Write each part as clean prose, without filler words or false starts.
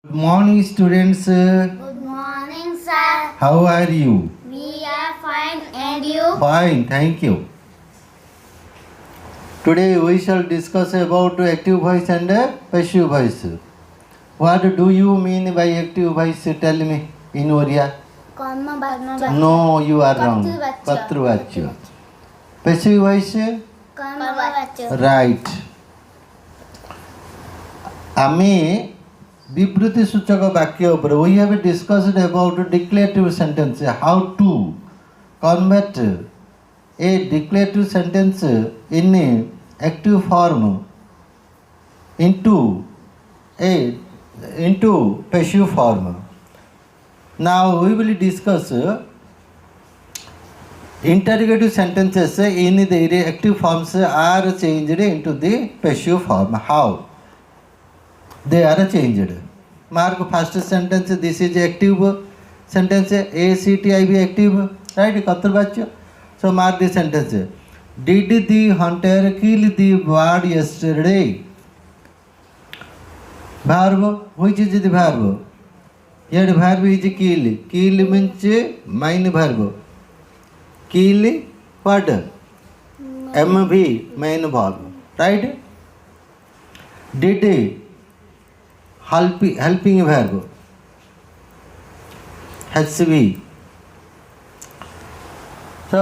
Good morning, students. Good morning, sir. How are you? We are fine, and you? Fine, thank you. Today we shall discuss about active voice and passive voice. What do you mean by active voice? Tell me in Oriya. Karma No, you are wrong. Patruvachya. Patruvachya. Passive voice? Right. ଆମେ ବିବୃତ୍ତି ସୂଚକ ବାକ୍ୟ ଉପରେ we have discussed about declarative sentence, how to convert a declarative sentence in a active form into passive form. Now we will discuss interrogative sentences in the active forms are changed into the passive form. How they are changed? Mark first sentence, this is active sentence, active active, right? Katrvachya. So mark the sentence. Did the hunter kill the bird yesterday? Verb, which is the verb? Here the verb is kill. Kill means main verb. Kill what? MV, main verb, right? Did helping verb, HV. So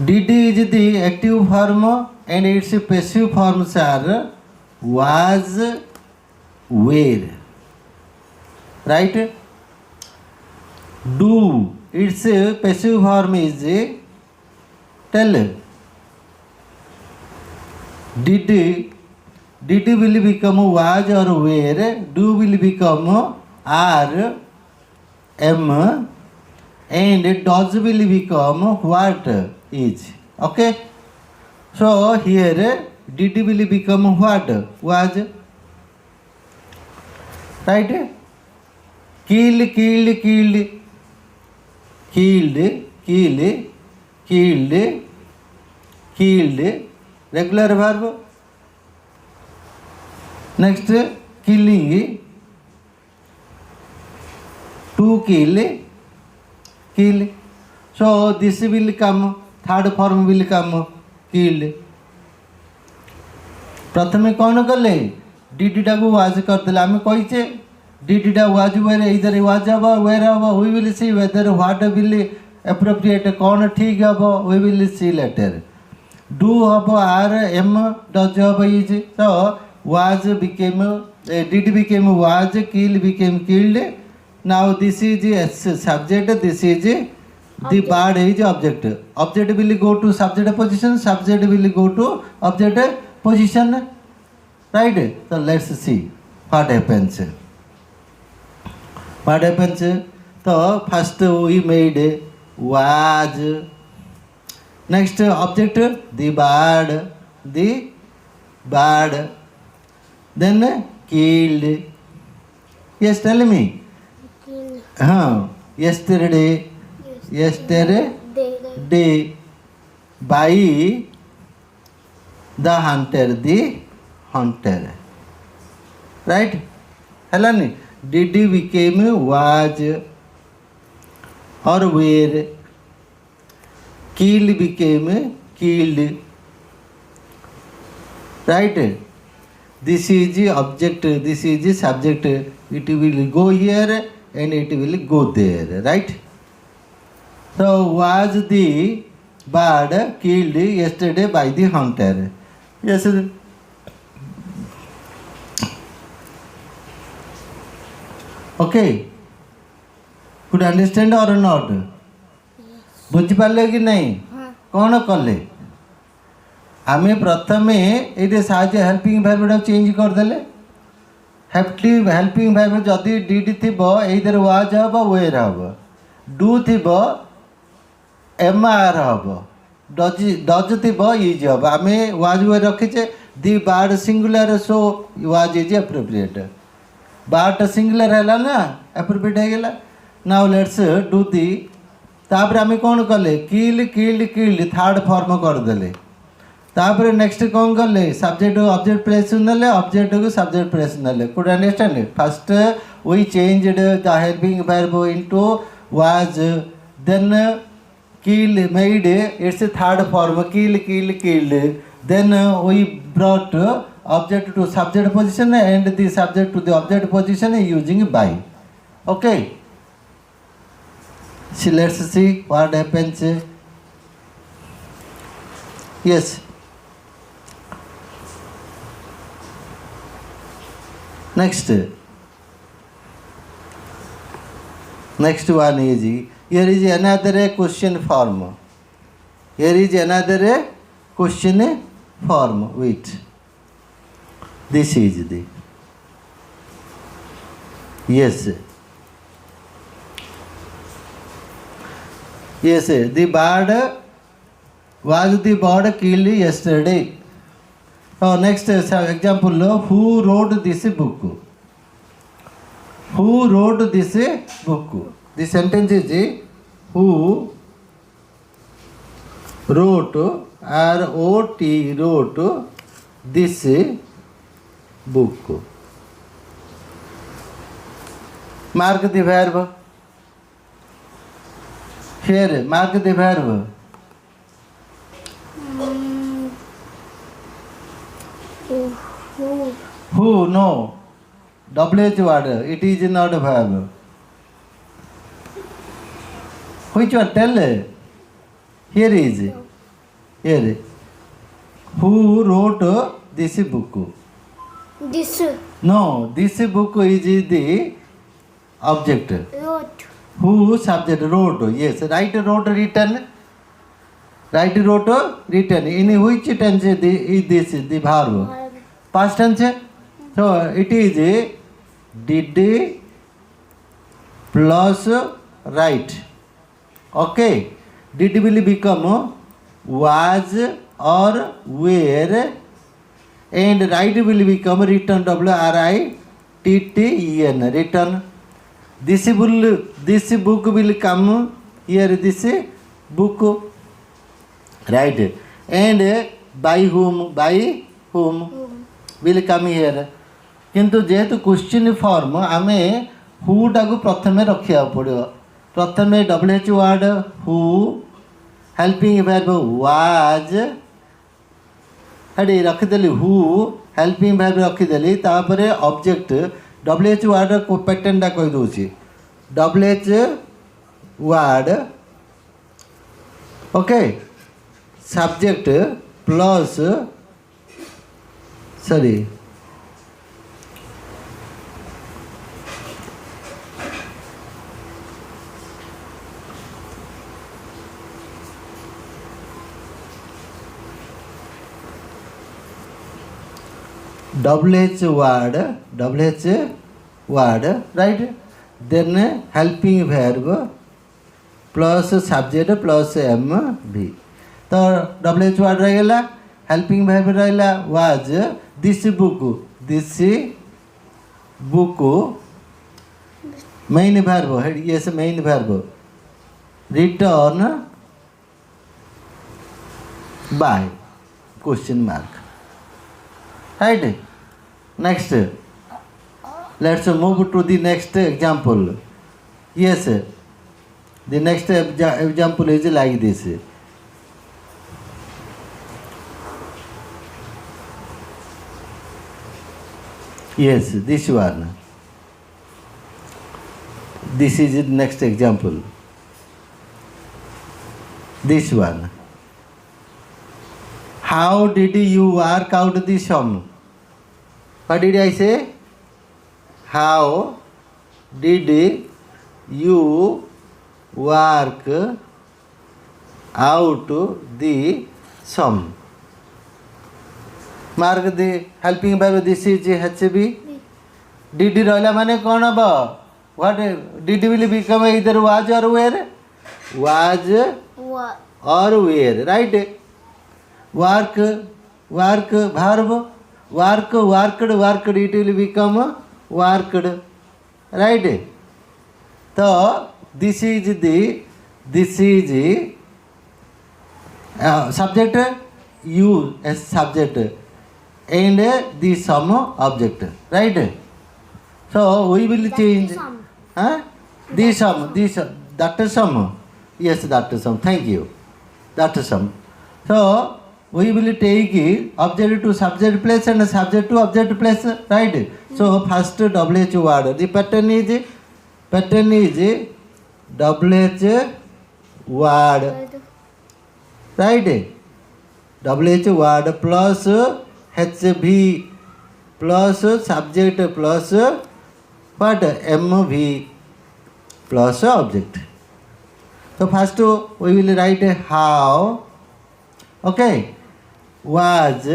did is the active form and its passive forms are was, were, right? Do, its passive form is tell. Did will become was or were, do will become are, am, and does will become what is. Okay? So here did will become what? Was. Right? Kill, killed, killed, killed, killed, killed, killed, regular verb. Next, killing, to kill, kill. So this will come, third form will come, killed. प्रथमे कौन कले डिडा को was करदेले am कहीचे डिडा was were इधर was hmm were hmm we will see whether what will appropriate कौन ठीक hmm we will see later do hmm are am does hmm is so was became did became was kill became killed now this is subject this is the bird is object. Object will go to subject position, subject will go to object position, right? So let's see what happens. What happens? So first we made was, next object the bird, then killed. Yes, tell me. Yesterday by the hunter, right? Helani, did became was or were, kill became killed, right? This is the object, this is the subject, it will go here and it will go there, right? So was the bird killed yesterday by the hunter? Yes. Okay. Could understand or not? बुझिपारे कि नहीं कौन कले आम प्रथमे ये साहय helping verb change करदे helping verb जदि did थी एइदर वाज हम वेर हम डू थी एम आर हम डज थी इज हम आम was way रखीचे the board singular so was is appropriate board singular है ना एप्रोप्रिएट होगा नाउ लेट्स डू दी तापर आम कौन कले kill killed killed third form करदे तापर नेक्स्ट कौन कले सब्जेक्ट ऑब्जेक्ट प्लेस नले ऑब्जेक्ट को सब्जेक्ट प्लेस नले could understand first we changed the helping verb into was then kill made it's a third form killed then we brought object to subject position and the subject to the object position using by. Okay, so let's see what happens. Yes, next one is here is another question form. Here is another question form. Wait, this is the yes the bird was the bird killed yesterday. Oh, next example, who wrote this book? Who wrote this book? The sentence is who wrote R-O-T wrote this book. Mark the verb. Here, mark the verb. Who? No. WH word. It is not a verb. Which one? Tell. Here is. Here. Who wrote this book? This No, this book is the object. wrote. Who subject wrote? Yes, write wrote written. Write wrote written. In which tense is this the verb? Past tense. So it is did plus write. Okay, did will become was or were and write will become written WRITTEN written. This book will come here, this book, right? And by whom will come here. किंतु जेहेतु question form आमे who टाकू प्रथमे रखिया पड़ो. प्रथमे WH word who, helping verb was हेडी रखिदेली हु, हेल्पिंग वर्ब रखिदेली तापरे ऑब्जेक्ट WH वर्ड को पैटर्नटा कहि दोछि. WH word okay subject plus sorry WH word right, then helping verb plus subject plus MV. तो WH word रहेगा, helping verb रहेगा was this book main verb yes main verb return by question mark, right? Next, let's move to the next example. Yes, the next example is like this. Yes, this one. This is the next example. This one. How did you work out the sum? What did I say? How did you work out the sum? Mark the helping verb. This is HB. Did ରହିଲା ମାନେ କ'ଣ ହେବ? What did will become either was or were? Was What? or were, right? Work verb. Worked, it will become worked, right? So this is subject you as subject and the some object, right? So we will That change. is some. Huh? The sum, that is sum. Yes, that is sum. Thank you. That is sum. So we will take object to subject place and subject to object place, right? So first WH word. The pattern is WH word, right? WH word plus HV plus subject plus what? MV plus object. So first we will write how, okay, was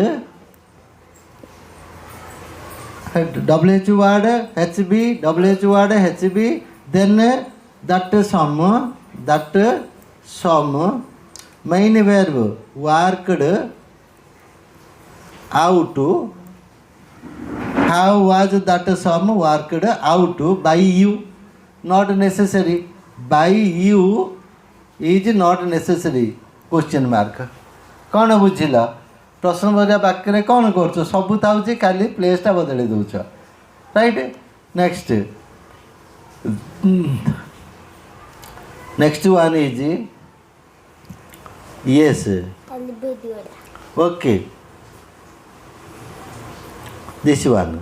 WH word HB, WH word HB, then that sum, main verb worked out. How was that sum worked out by you? Not necessary. By you is not necessary. Question mark. କ'ଣ ବୁଝିଲ? ପ୍ରଶ୍ନ ଭଜା ବାକ୍ୟରେ କ'ଣ କରୁଛ? ସବୁ ଥାଉଛି, ଖାଲି ପ୍ଲେସ୍ଟା ବଦଳେଇ ଦେଉଛ, right? Next one is Yes, And the video. Okay. This one.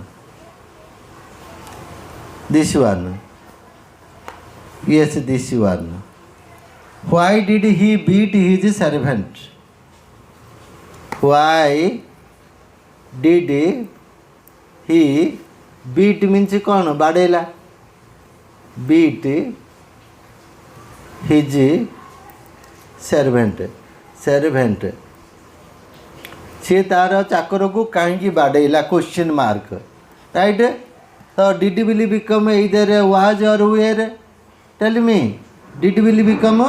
Yes, this one. Why did he beat his servant? Why did he beat means कौन? बाड़ेला. Beat his servant. से तार चाकर को कहीं बाड़ेला? Question mark, right? तो did will become either was और where? Tell me, did will become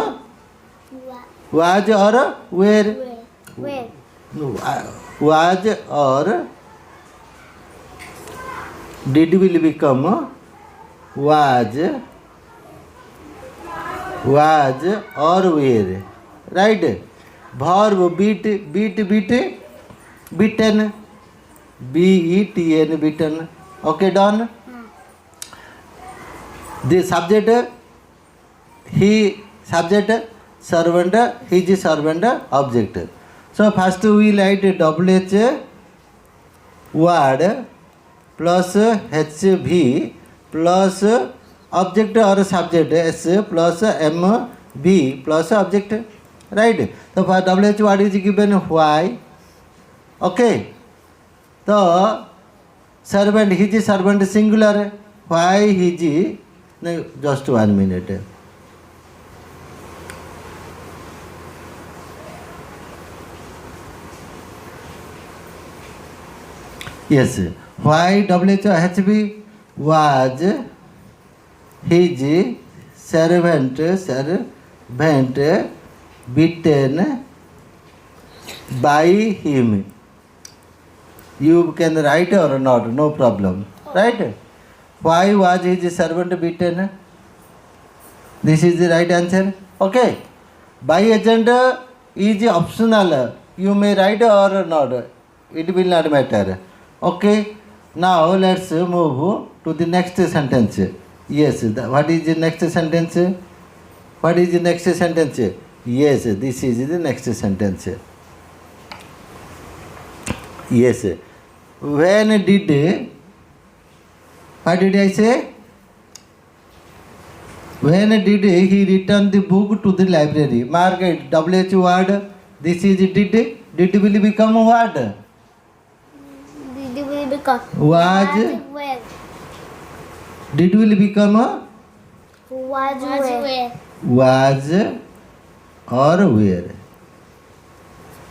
was और वेयर? Where? वाज और डिड विल बिकम वाज और where, right? Verb beat beaten, BETN, beaten. Okay, done. The subject he, subject servant his servant object. So first we write WH word plus HV plus object or subject S plus MV plus object, right? So for WH word is given why. Okay, so servant, his servant singular. Why his? No, just 1 minute. Yes, why WHB was his servant beaten by him. You can write or not, no problem, right? Why was his servant beaten? This is the right answer. Okay. By agent is optional. You may write or not. It will not matter. Okay. Now let's move to the next sentence. Yes. What is the next sentence? What is the next sentence? Yes. This is the next sentence. Yes. When did, what did I say? When did he return the book to the library? Mark it, WH word. This is did. Did will become what? Did will become Was. where? Did will become Was where? was or where.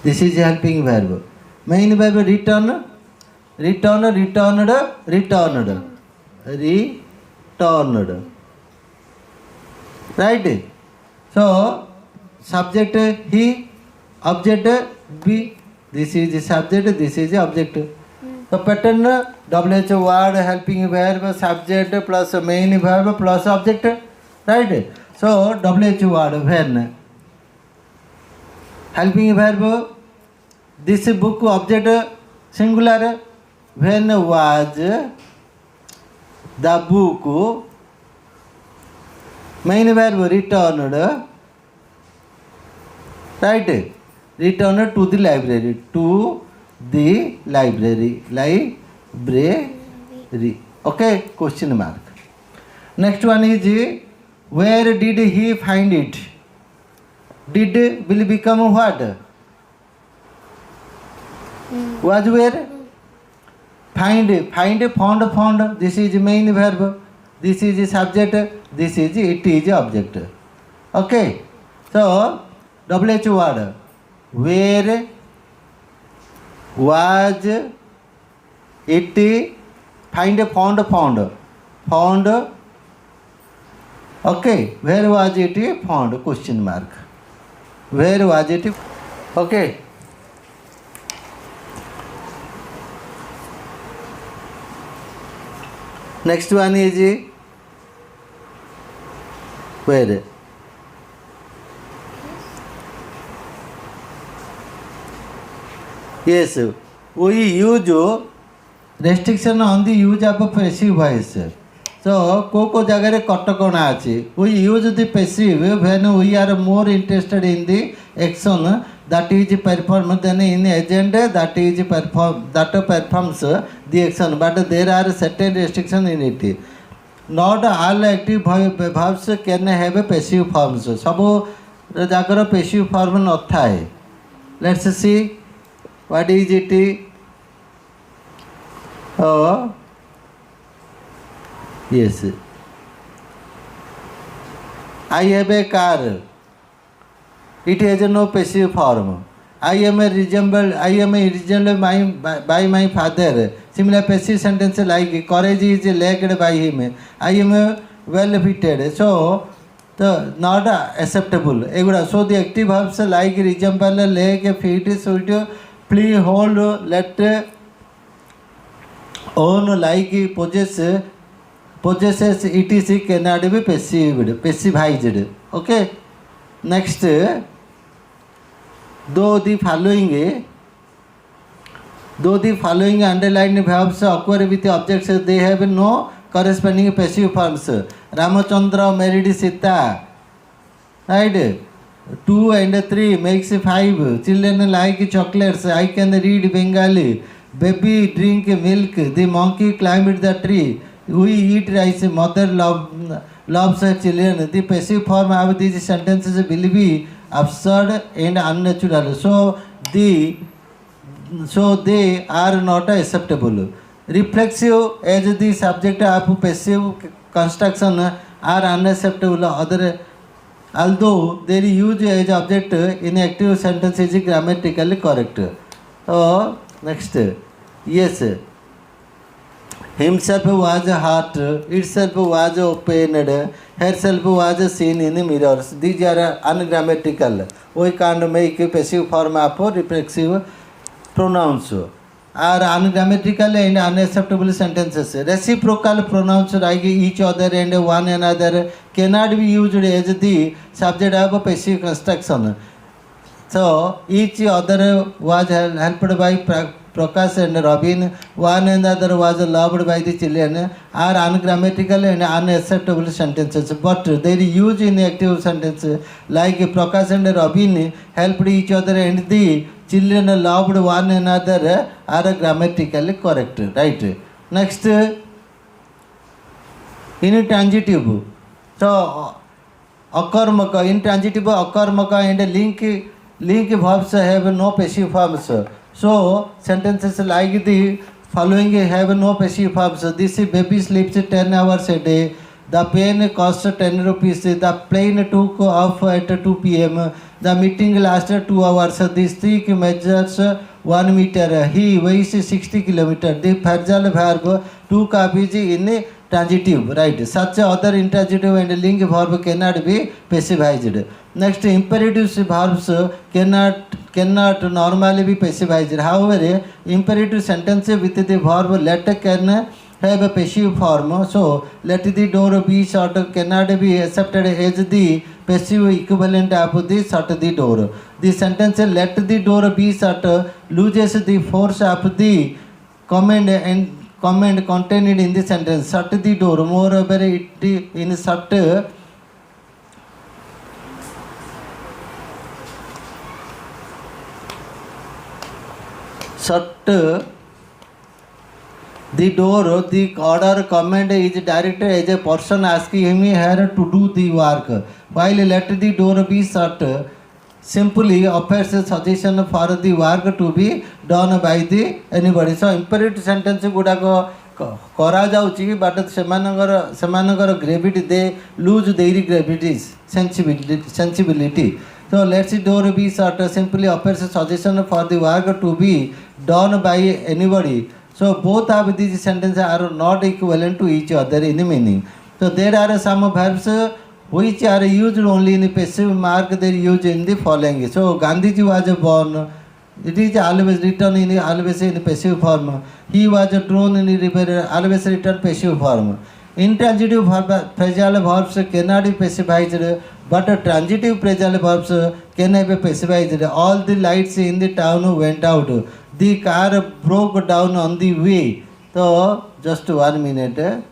This is helping verb. Main verb return. Returned. Right? So, subject he, object be. This is the subject, this is the object. So, pattern WH word, helping verb, subject plus main verb plus object. Right? So, WH word when. Helping verb This book object singular. When was the book main verb returned, right? Returned to the library. To the library. Library. Okay, question mark. Next one is where did he find it? Did will become what? Was where? Find, found. This is main verb. This is subject. This is it is object. Okay. So WH word. Where was it? Find, found. Okay. Where was it found? Question mark. Where was it? Okay. Next one is where? Yes, we use restriction on the use of passive voice. So, को जगह कटकणा अच्छी. We use the passive when we are more interested in the action that is performed than in agent that performs the action. But there are certain restrictions in it. Not all active verbs can have a passive forms. सब जगह passive form not था. Let's see what is it. Oh. Yes. I have a car. It has no passive form. I am resembled by my father. Similar passive sentence like courage is lacked by him. I am well fitted. So the not acceptable. So the active verbs like resemble, lack, fit, suit, plea, hold, let, own, like, possesses, etc. cannot be passivized. Okay. Next, though the following underlined verbs occur with objects, they have no corresponding passive forms. Ramachandra married Sita. Right? 2 and 3 makes 5. Children like chocolates. I can read Bengali. Baby drink milk. The monkey climbed the tree. We eat rice. Mother loves her children. The passive form of these sentences will be absurd and unnatural. So they are not acceptable. Reflexive as the subject of passive construction are unacceptable. Although their use as object in active sentence is grammatically correct. Next, yes. Himself was hurt, itself was opened, herself was seen in the mirrors. These are ungrammatical. We can't make a passive form of reflexive pronouns. Are ungrammatical and unacceptable sentences. Reciprocal pronouns like each other and one another cannot be used as the subject of passive construction. So each other was helped by Prakash and Robin, one another was loved by the children, are ungrammatical and unacceptable sentences, but they are used in active sentences like Prakash and Robin helped each other and the children loved one another are grammatically correct, right? Next, intransitive. So, akarmaka, intransitive, akarmaka and link verbs have no passive forms. So, sentences like the following have no passive verbs. This baby sleeps 10 hours a day. The pen costs 10 rupees. The plane took off at 2 p.m. The meeting lasted 2 hours. The stick measures 1 meter. He weighs 60 kilometers. The phrasal verb took up is in transitive, right? Such other intransitive and link verb cannot be passivized. Next, imperative verbs cannot normally be passivized. However, imperative sentence with the verb let can have a passive form. So, let the door be shut cannot be accepted as the passive equivalent of the shut the door. The sentence let the door be shut loses the force of the command contained in the sentence. Shut the door. Moreover, it in shut the door, the order command is directed as a person asking him here to do the work. While let the door be shut simply offers a suggestion for the work to be done by the anybody. So imperative sentence गुड़ाक କରାଯାଉଛି but ସେମାନଙ୍କର gravity they lose their gravity sensibility. So let the door be shut simply offers a suggestion for the work to be done by anybody. So both of these sentences are not equivalent to each other in meaning. So there are some verbs which are used only in passive mark, they are used in the following. So Gandhiji was born, it is always written in passive form. He was thrown in the river, always written passive form. Intransitive phrasal verbs cannot be pacified, but transitive phrasal verbs can be pacified. All the lights in the town went out. The car broke down on the way. So, just 1 minute.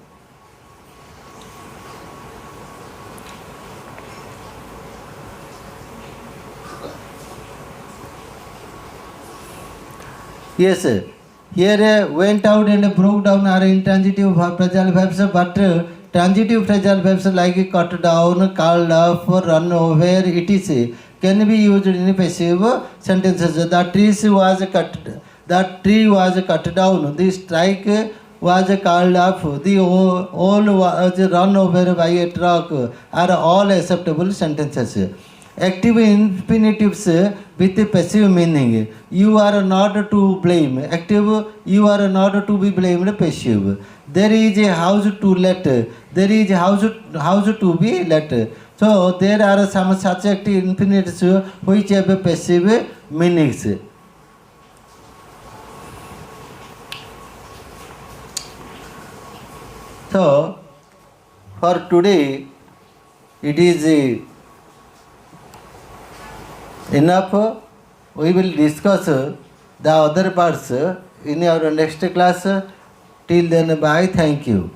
Yes, here went out and broke down are intransitive phrasal verbs, but transitive phrasal verbs like cut down, called off, run over, etc. can be used in passive sentences. The tree was cut down. The strike was called off. The owl was run over by a truck are all acceptable sentences. Active infinitives with passive meaning. You are not to blame. Active, you are not to be blamed. Passive. There is a house to let. There is a house to be let. So there are some such active infinitives which have passive meanings. So for today it is enough. We will discuss the other parts in our next class. Till then, bye. Thank you.